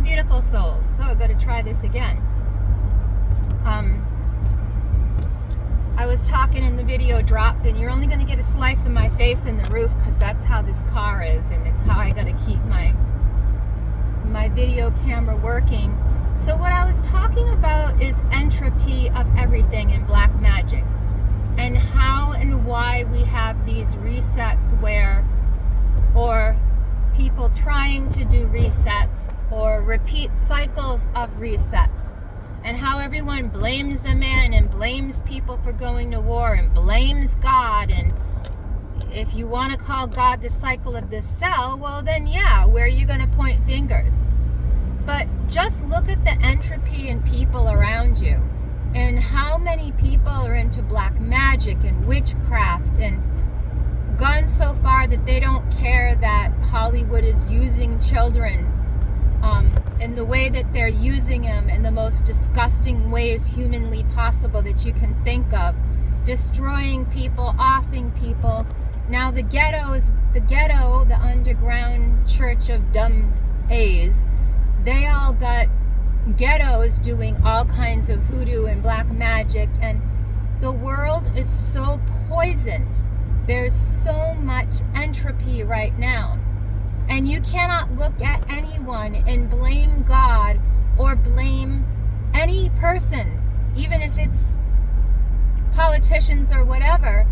beautiful souls. So I got to try this again. I was talking and the video dropped, and you're only going to get a slice of my face in the roof because that's how this car is, and it's how I got to keep my video camera working. So what I was talking about is entropy of everything in black magic, and how and why we have these resets or people trying to do resets or repeat cycles of resets, and how everyone blames the man and blames people for going to war and blames God. And if you want to call God the cycle of this cell, well then yeah, where are you going to point fingers? But just look at the entropy in people around you, and how many people are into black magic and witchcraft and gone so far that they don't care that Hollywood is using children in the way that they're using them, in the most disgusting ways humanly possible that you can think of, destroying people, offing people. Now the ghetto, the underground church of dumb A's, they all got ghettos doing all kinds of hoodoo and black magic, and the world is so poisoned. There's so much entropy right now. And you cannot look at anyone and blame God or blame any person, even if it's politicians or whatever,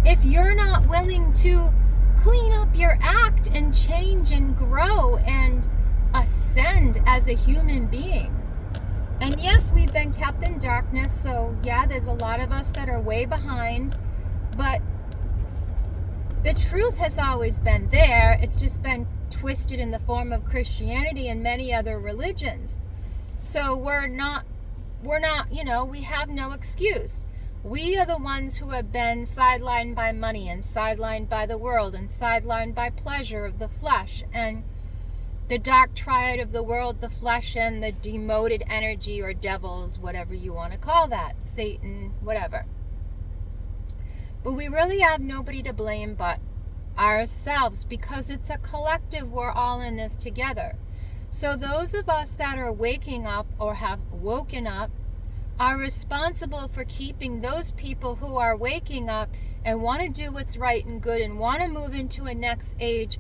if you're not willing to clean up your act and change and grow and ascend as a human being. And yes, we've been kept in darkness, so yeah, there's a lot of us that are way behind, but the truth has always been there. It's just been twisted in the form of Christianity and many other religions. So we're not, we have no excuse. We are the ones who have been sidelined by money and sidelined by the world and sidelined by pleasure of the flesh and the dark triad of the world, the flesh, and the demoted energy or devils, whatever you want to call that, Satan, whatever. But we really have nobody to blame but ourselves, because it's a collective. We're all in this together. So those of us that are waking up or have woken up are responsible for keeping those people who are waking up and want to do what's right and good and want to move into a next age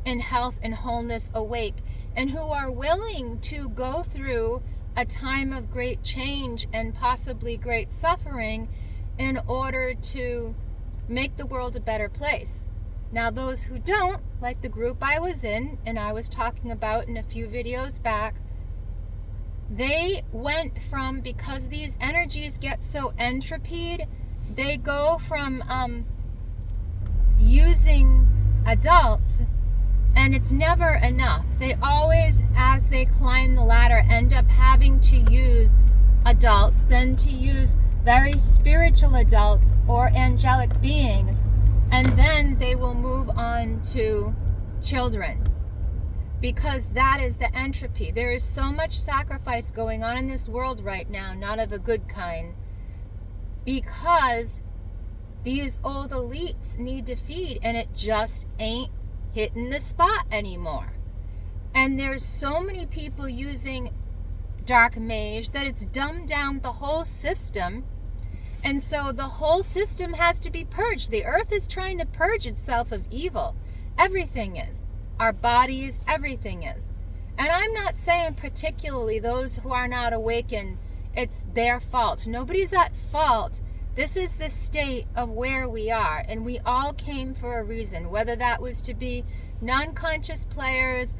in health and wholeness awake, and who are willing to go through a time of great change and possibly great suffering in order to make the world a better place. Now those who don't, like the group I was in and I was talking about in a few videos back, they went from, because these energies get so entropied, they go from using adults, and it's never enough. They always, as they climb the ladder, end up having to use adults, then to use very spiritual adults or angelic beings, and then they will move on to children, because that is the entropy. There is so much sacrifice going on in this world right now, not of a good kind, because these old elites need to feed, and it just ain't hitting the spot anymore. And there's so many people using dark mage that it's dumbed down the whole system. And so the whole system has to be purged. The earth is trying to purge itself of evil. Everything is. Our bodies, everything is. And I'm not saying particularly those who are not awakened, it's their fault. Nobody's at fault. This is the state of where we are. And we all came for a reason, whether that was to be non-conscious players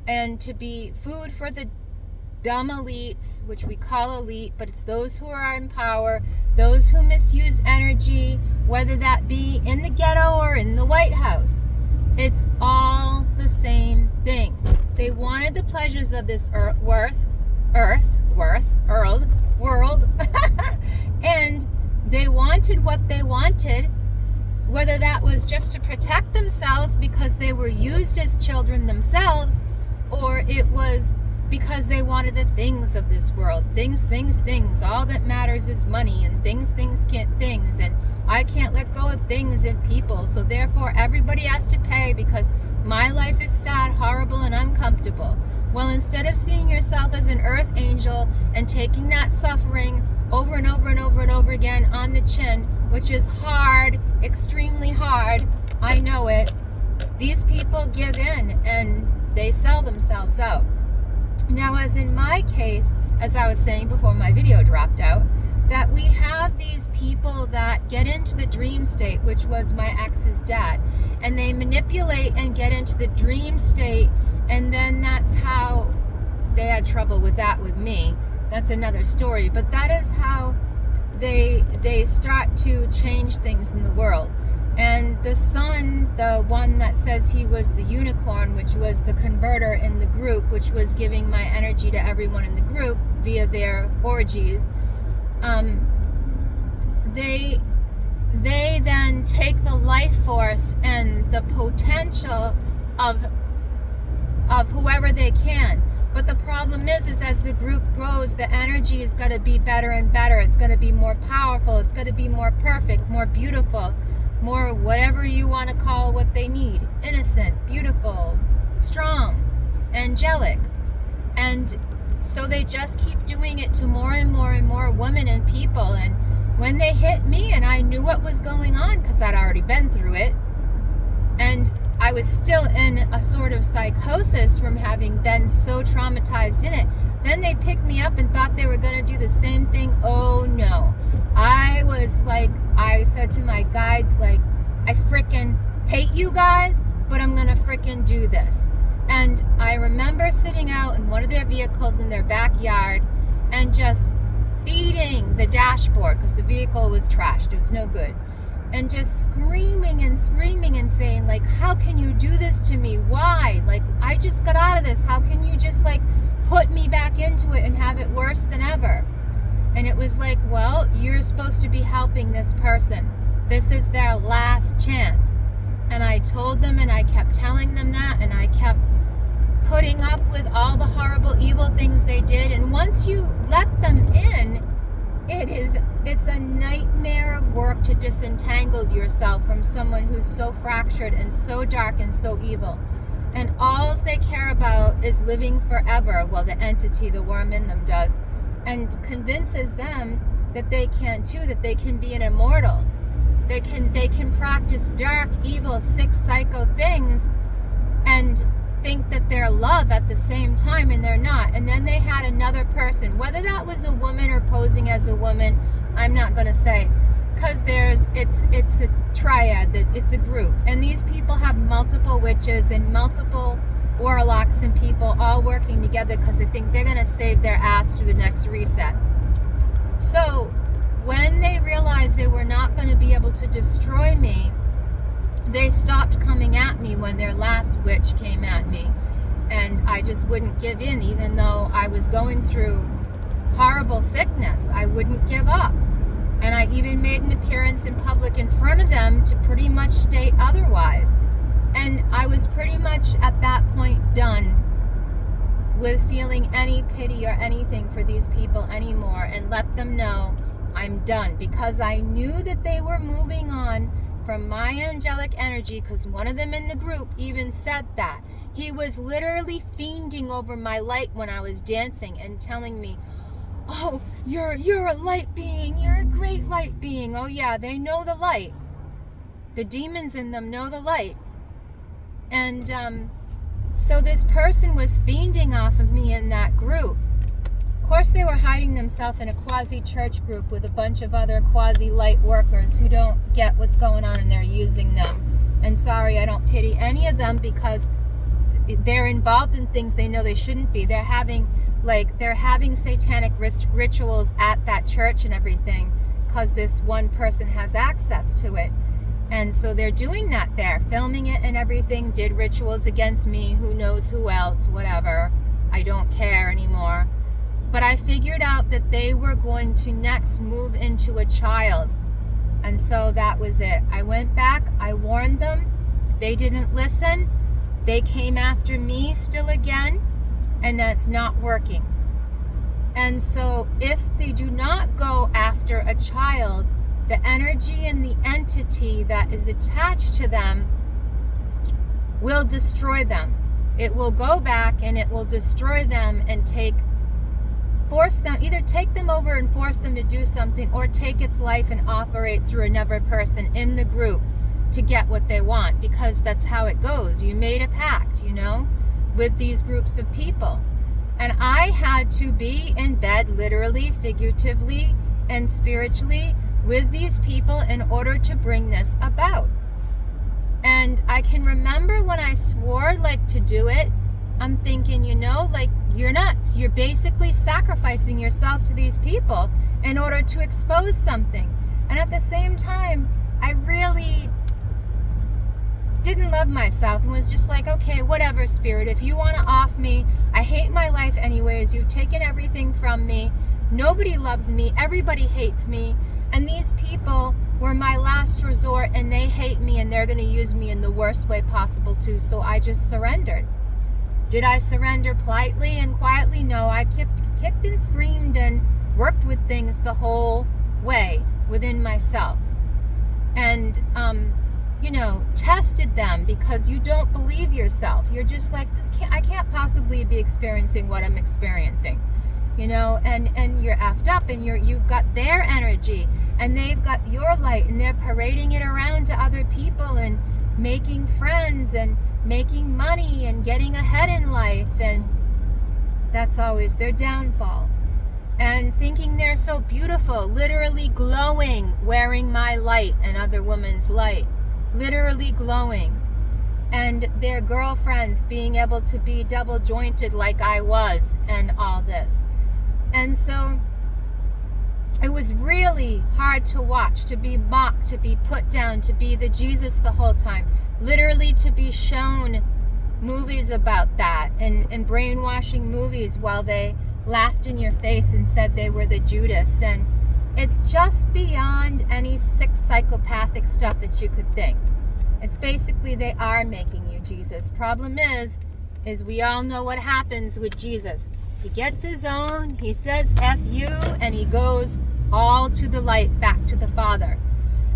and to be food for the dumb elites, which we call elite, but it's those who are in power, those who misuse energy, whether that be in the ghetto or in the White House. It's all the same thing. They wanted the pleasures of this world, and they wanted what they wanted, whether that was just to protect themselves because they were used as children themselves, or it was because they wanted the things of this world. Things. All that matters is money, and things, and I can't let go of things and people, so therefore everybody has to pay because my life is sad, horrible, and uncomfortable. Well, instead of seeing yourself as an earth angel and taking that suffering over and over and over and over again on the chin, which is hard, extremely hard, I know it, these people give in and they sell themselves out. Now, as in my case, as I was saying before my video dropped out, that we have these people that get into the dream state, which was my ex's dad, and they manipulate and get into the dream state, and then that's how they had trouble with that with me. That's another story, but that is how they start to change things in the world. And the son, the one that says he was the unicorn, which was the converter in the group, which was giving my energy to everyone in the group via their orgies, they then take the life force and the potential of whoever they can. But the problem is as the group grows, the energy is going to be better and better. It's going to be more powerful. It's going to be more perfect, more beautiful, more whatever you want to call what they need. Innocent, beautiful, strong, angelic. And so they just keep doing it to more and more and more women and people. And when they hit me, and I knew what was going on because I'd already been through it, and I was still in a sort of psychosis from having been so traumatized in it, then they picked me up and thought they were going to do the same thing. Oh no. I was like, I said to my guides, like, I frickin' hate you guys, but I'm going to frickin' do this. And I remember sitting out in one of their vehicles in their backyard and just beating the dashboard because the vehicle was trashed. It was no good. And just screaming and saying, like, how can you do this to me? Why? Like, I just got out of this. How can you just, like, put me back into it and have it worse than ever? And it was like, well, you're supposed to be helping this person. This is their last chance. And I told them, and I kept telling them that, and I kept putting up with all the horrible, evil things they did. And once you let them in, it's a nightmare of work to disentangle yourself from someone who's so fractured and so dark and so evil. And all they care about is living forever. Well, the entity, the worm in them does. And convinces them that they can too, that they can be an immortal. They can practice dark, evil, sick, psycho things and think that they're love at the same time, and they're not. And then they had another person, whether that was a woman or posing as a woman, I'm not going to say, because it's a triad, it's a group, and these people have multiple witches and multiple warlocks and people all working together because they think they're going to save their ass through the next reset. So when they realized they were not going to be able to destroy me, they stopped coming at me when their last witch came at me. And I just wouldn't give in, even though I was going through horrible sickness. I wouldn't give up. And I even made an appearance in public in front of them to pretty much state otherwise. And I was pretty much at that point done with feeling any pity or anything for these people anymore, and let them know I'm done, because I knew that they were moving on from my angelic energy, because one of them in the group even said that. He was literally fiending over my light when I was dancing and telling me, oh, you're a light being, you're a great light being. Oh yeah, they know the light. The demons in them know the light. And so this person was fiending off of me in that group. Of course, they were hiding themselves in a quasi-church group with a bunch of other quasi-light workers who don't get what's going on, and they're using them. And sorry, I don't pity any of them, because they're involved in things they know they shouldn't be. They're having satanic rituals at that church and everything because this one person has access to it. And so they're doing that there, filming it and everything, did rituals against me, who knows who else, whatever. I don't care anymore. But I figured out that they were going to next move into a child. And so that was it. I went back, I warned them, they didn't listen. They came after me still again, and that's not working. And so if they do not go after a child, the energy and the entity that is attached to them will destroy them. it will go back and it will destroy them and force them, either take them over and force them to do something, or take its life and operate through another person in the group to get what they want, because that's how it goes. You made a pact, with these groups of people. And I had to be in bed, literally, figuratively, and spiritually, with these people in order to bring this about. And I can remember when I swore to do it, I'm thinking, you're nuts. You're basically sacrificing yourself to these people in order to expose something. And at the same time, I really didn't love myself and was just like, okay, whatever, Spirit, if you want to off me, I hate my life anyways. You've taken everything from me. Nobody loves me. Everybody hates me. And these people were my last resort, and they hate me, and they're going to use me in the worst way possible too. So I just surrendered. Did I surrender politely and quietly? No, I kicked and screamed and worked with things the whole way within myself. And, tested them, because you don't believe yourself. You're just like, I can't possibly be experiencing what I'm experiencing, and you're effed up, and you've got their energy, and they've got your light, and they're parading it around to other people and making friends and making money and getting ahead in life, and that's always their downfall. And thinking they're so beautiful, literally glowing, wearing my light and other women's light, literally glowing. And their girlfriends being able to be double jointed like I was, and all this. And so it was really hard to watch, to be mocked, to be put down, to be the Jesus the whole time, literally to be shown movies about that, and brainwashing movies while they laughed in your face and said they were the Judas. And it's just beyond any sick psychopathic stuff that you could think. It's basically, they are making you Jesus. Problem is we all know what happens with Jesus. He gets his own, he says F you, and he goes all to the light, back to the Father.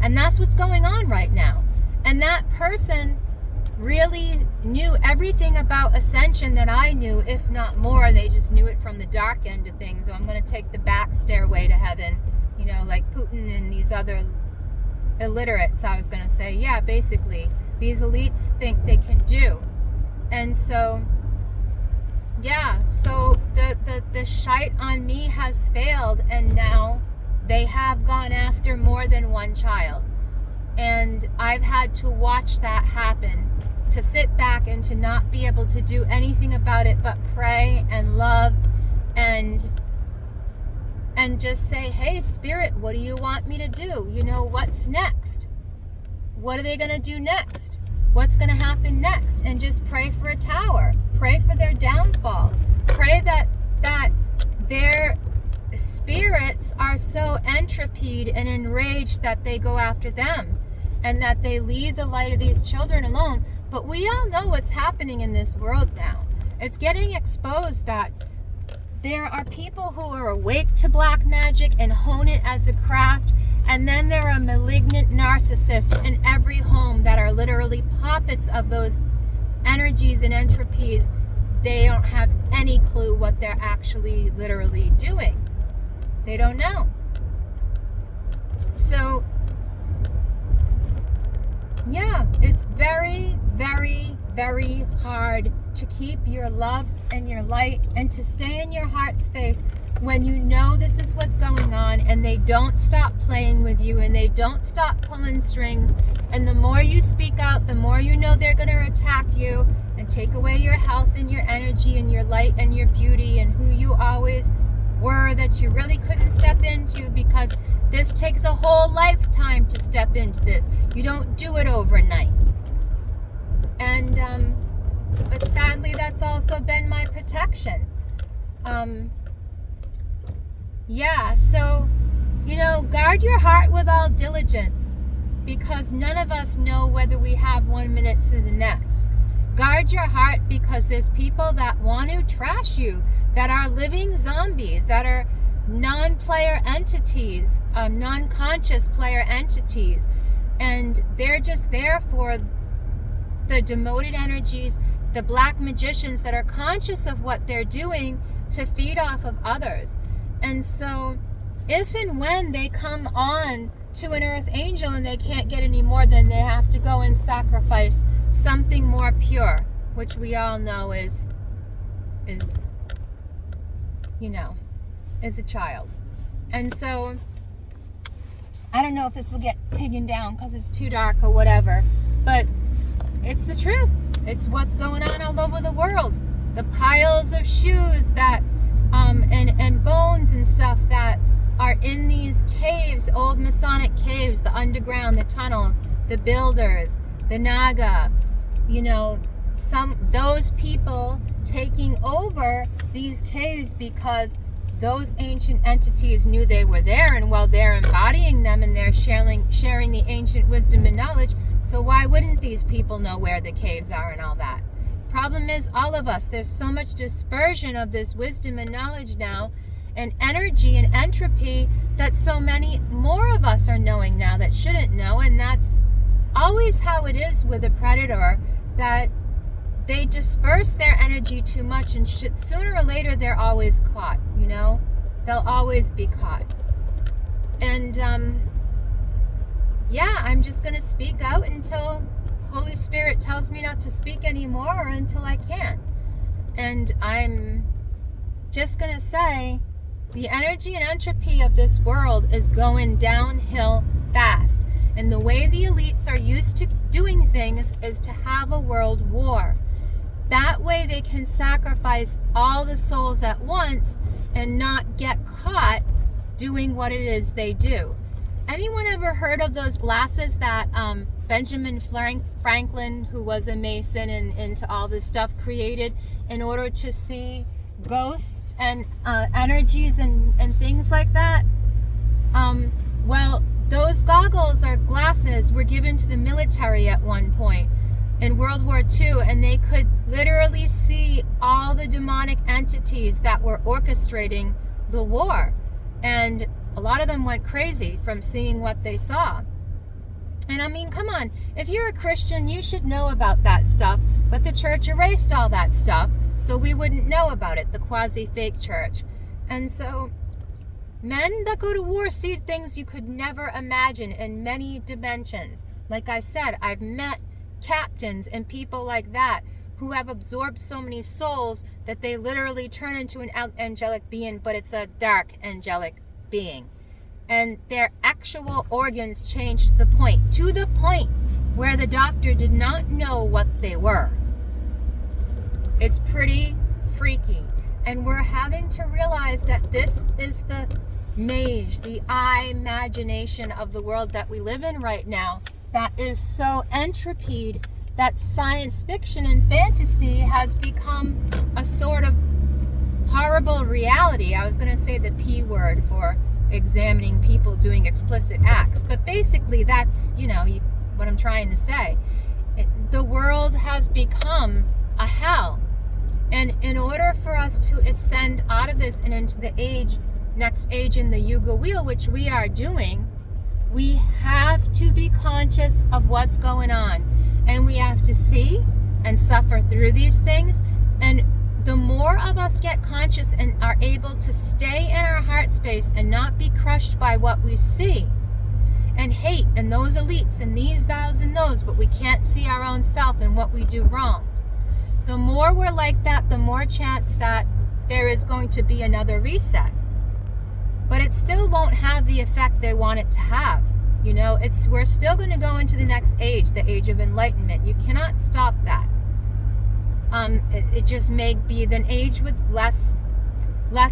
And that's what's going on right now. And that person really knew everything about ascension that I knew, if not more. They just knew it from the dark end of things. So I'm going to take the back stairway to heaven, like Putin and these other illiterates, I was going to say. Yeah, basically, these elites think they can do. And so, yeah, so the shite on me has failed, and now they have gone after more than one child. And I've had to watch that happen, to sit back and to not be able to do anything about it but pray and love and just say, hey, Spirit, what do you want me to do? What's next? What are they going to do next? What's going to happen next? And just pray for a tower. Pray for their downfall. Pray that their spirits are so entropied and enraged that they go after them, and that they leave the light of these children alone. But we all know what's happening in this world now. It's getting exposed that there are people who are awake to black magic and hone it as a craft, and then there are malignant narcissists in every home that are literally puppets of those energies and entropies. They don't have any clue what they're actually literally doing. They don't know. So, yeah, it's very, very, very hard to keep your love and your light and to stay in your heart space when you know this is what's going on, and they don't stop playing with you, and they don't stop pulling strings. And the more you speak out, the more you know they're going to attack you and take away your health and your energy and your light and your beauty and who you always were, that you really couldn't step into, because this takes a whole lifetime to step into this. You don't do it overnight. And but sadly, that's also been my protection. Yeah, so, guard your heart with all diligence, because none of us know whether we have 1 minute to the next. Guard your heart, because there's people that want to trash you, that are living zombies, that are non-player entities, non-conscious player entities, and they're just there for the demoted energies the black magicians that are conscious of what they're doing to feed off of others. And so if and when they come on to an earth angel and they can't get any more, then they have to go and sacrifice something more pure, which we all know is a child. And so I don't know if this will get taken down because it's too dark or whatever, but it's the truth. It's what's going on all over the world. The piles of shoes that and bones and stuff that are in these caves, old Masonic caves, the underground, the tunnels, the builders, the Naga, those people taking over these caves because those ancient entities knew they were there, and while they're embodying them and they're sharing the ancient wisdom and knowledge, so why wouldn't these people know where the caves are and all that? Problem is, all of us, there's so much dispersion of this wisdom and knowledge now, and energy and entropy, that so many more of us are knowing now that shouldn't know. And that's always how it is with a predator, that they disperse their energy too much, and sooner or later they're always caught. They'll always be caught. And I'm just going to speak out until Holy Spirit tells me not to speak anymore, or until I can't. And I'm just going to say, the energy and entropy of this world is going downhill fast. And the way the elites are used to doing things is to have a world war. That way they can sacrifice all the souls at once and not get caught doing what it is they do. Anyone ever heard of those glasses that Benjamin Franklin, who was a Mason and into all this stuff, created in order to see ghosts and energies and things like that? Well, those goggles or glasses were given to the military at one point in World War II, and they could literally see all the demonic entities that were orchestrating the war. And a lot of them went crazy from seeing what they saw. And I mean, come on, if you're a Christian, you should know about that stuff, but the church erased all that stuff, so we wouldn't know about it, the quasi-fake church. And so men that go to war see things you could never imagine in many dimensions. Like I said, I've met captains and people like that who have absorbed so many souls that they literally turn into an angelic being, but it's a dark angelic being. And their actual organs changed to the point where the doctor did not know what they were. It's pretty freaky. And we're having to realize that this is the mage, the imagination of the world that we live in right now, that is so entropied that science fiction and fantasy has become a sort of horrible reality. I was going to say the P word for examining people doing explicit acts, but basically that's, what I'm trying to say. The world has become a hell. And in order for us to ascend out of this and into the next age in the Yuga wheel, which we are doing, we have to be conscious of what's going on. And we have to see and suffer through these things. And the more of us get conscious and are able to stay in our heart space and not be crushed by what we see and hate and those elites and these thous and those, but we can't see our own self and what we do wrong. The more we're like that, the more chance that there is going to be another reset. But it still won't have the effect they want it to have. We're still going to go into the next age, the age of enlightenment. You cannot stop that. It just may be an age with less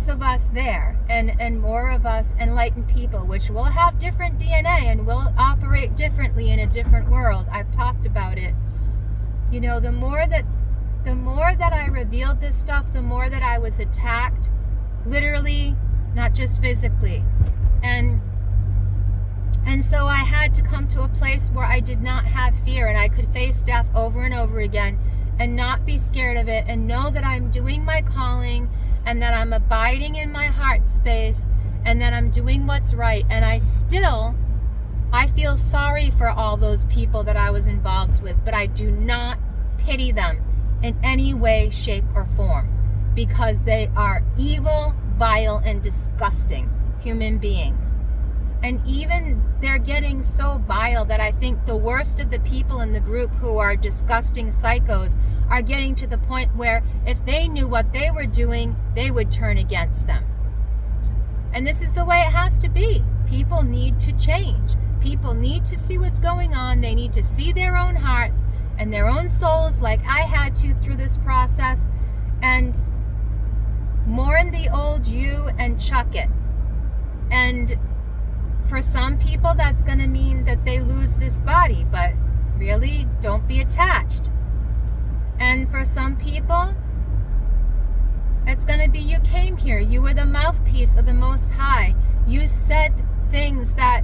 of us there and more of us enlightened people, which will have different DNA and will operate differently in a different world. I've talked about it. The more that I revealed this stuff, the more that I was attacked, literally, not just physically. And so I had to come to a place where I did not have fear, and I could face death over and over again and not be scared of it, and know that I'm doing my calling and that I'm abiding in my heart space and that I'm doing what's right. And I feel sorry for all those people that I was involved with, but I do not pity them in any way, shape, or form, because they are evil, vile, and disgusting human beings. And even they're getting so vile that I think the worst of the people in the group who are disgusting psychos are getting to the point where if they knew what they were doing, they would turn against them. And this is the way it has to be. People need to change. People need to see what's going on. They need to see their own hearts and their own souls, like I had to through this process, and mourn the old you and chuck it. And for some people, that's going to mean that they lose this body, but really, don't be attached. And for some people, it's going to be you came here. You were the mouthpiece of the Most High. You said things that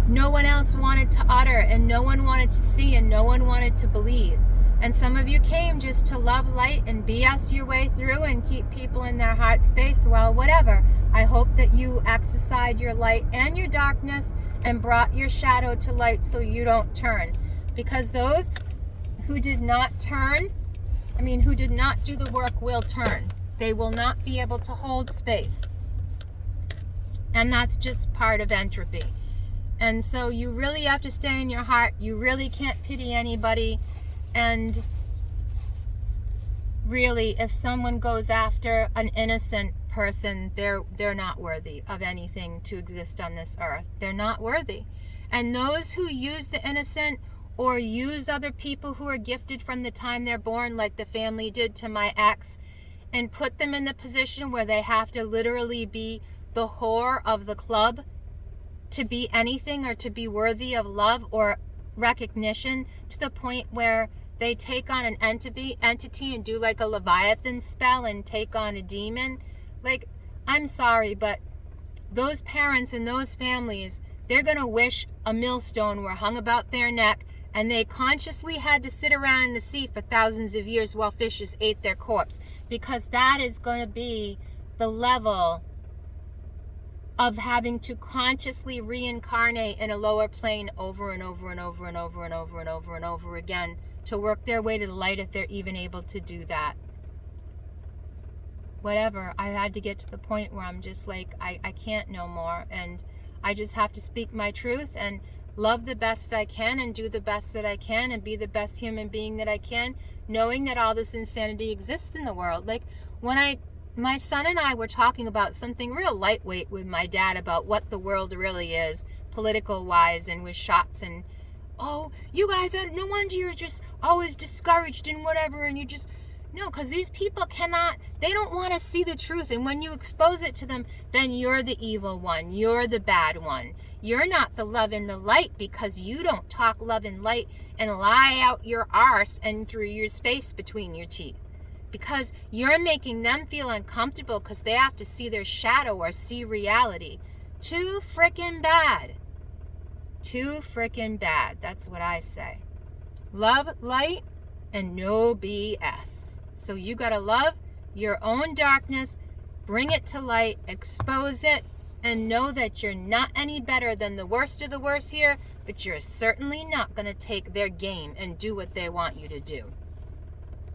no one else wanted to utter, and no one wanted to see, and no one wanted to believe. And some of you came just to love light and BS your way through and keep people in their heart space. Well, whatever. I hope that you exercised your light and your darkness and brought your shadow to light so you don't turn. Because those who did not turn, who did not do the work will turn. They will not be able to hold space. And that's just part of entropy. And so you really have to stay in your heart. You really can't pity anybody. And really, if someone goes after an innocent person, they're not worthy of anything to exist on this earth. They're not worthy. And those who use the innocent or use other people who are gifted from the time they're born, like the family did to my ex, and put them in the position where they have to literally be the whore of the club to be anything or to be worthy of love or recognition, to the point where they take on an entity and do like a Leviathan spell and take on a demon. Like, I'm sorry, but those parents and those families, they're going to wish a millstone were hung about their neck and they consciously had to sit around in the sea for thousands of years while fishes ate their corpse, because that is going to be the level of having to consciously reincarnate in a lower plane over and over and over and over and over and over and over again to work their way to the light, if they're even able to do that. Whatever. I had to get to the point where I'm just like, I can't no more, and I just have to speak my truth and love the best that I can and do the best that I can and be the best human being that I can, knowing that all this insanity exists in the world. Like, when my son and I were talking about something real lightweight with my dad about what the world really is, political wise, and with shots and, oh, you guys, no wonder you're just always discouraged and whatever, and you just, no, because these people they don't want to see the truth, and when you expose it to them, then you're the evil one, you're the bad one. You're not the love and the light, because you don't talk love and light and lie out your arse and through your space between your teeth. Because you're making them feel uncomfortable because they have to see their shadow or see reality. Too frickin' bad. Too frickin' bad. That's what I say. Love, light, and no BS. So you gotta love your own darkness, bring it to light, expose it, and know that you're not any better than the worst of the worst here, but you're certainly not gonna take their game and do what they want you to do.